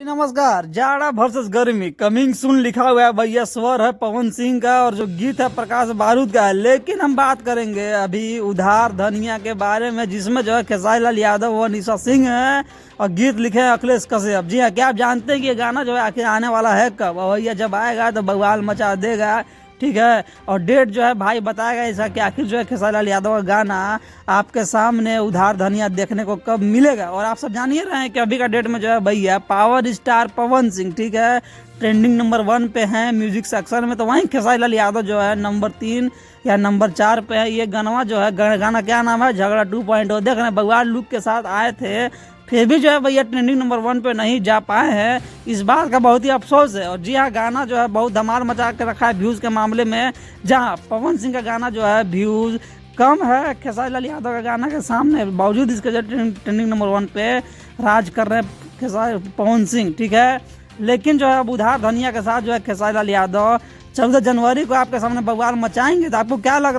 नमस्कार। जाड़ा वर्सेस गर्मी कमिंग सून लिखा हुआ है भैया, स्वर है पवन सिंह का और जो गीत है प्रकाश बारूद का है। लेकिन हम बात करेंगे अभी उधार धनिया के बारे में, जिसमें जो है खेसारी लाल यादव और निशा सिंह है और गीत लिखे हैं अखिलेश कश्यप। जी हाँ, क्या आप जानते हैं कि ये गाना जो है आखिर आने वाला है कब? और भैया जब आएगा तो बवाल मचा देगा, ठीक है। और डेट जो है भाई बताएगा इसका कि आखिर जो है खेसारी लाल यादव का गाना आपके सामने उधार धनिया देखने को कब मिलेगा। और आप सब जान ही रहे हैं कि अभी का डेट में जो है भैया पावर स्टार पवन सिंह, ठीक है, ट्रेंडिंग नंबर 1 पे हैं म्यूजिक सेक्शन में। तो वहीं खेसारी लाल यादव जो है नंबर 3 या नंबर 4 पे है। ये गाना जो है गाना क्या नाम है, झगड़ा 2.0। देख रहे हैं बवाल लुक के साथ आए थे, फिर भी जो है भैया ट्रेंडिंग नंबर 1 पे नहीं जा पाए हैं। इस बात का बहुत ही अफसोस है। और जी हाँ, गाना जो है बहुत धमाल मचा के रखा है व्यूज़ के मामले में। जहाँ पवन सिंह का गाना जो है व्यूज़ कम है खेसारी लाल यादव का गाना के सामने, बावजूद इसके जो ट्रेंडिंग नंबर 1 पे राज कर रहे हैं खेसारी पवन सिंह, ठीक है। लेकिन जो है अब उधार धनिया के साथ जो है खेसारी लाल यादव 14 जनवरी को आपके सामने बवाल मचाएंगे। तो आपको क्या लग रहा है?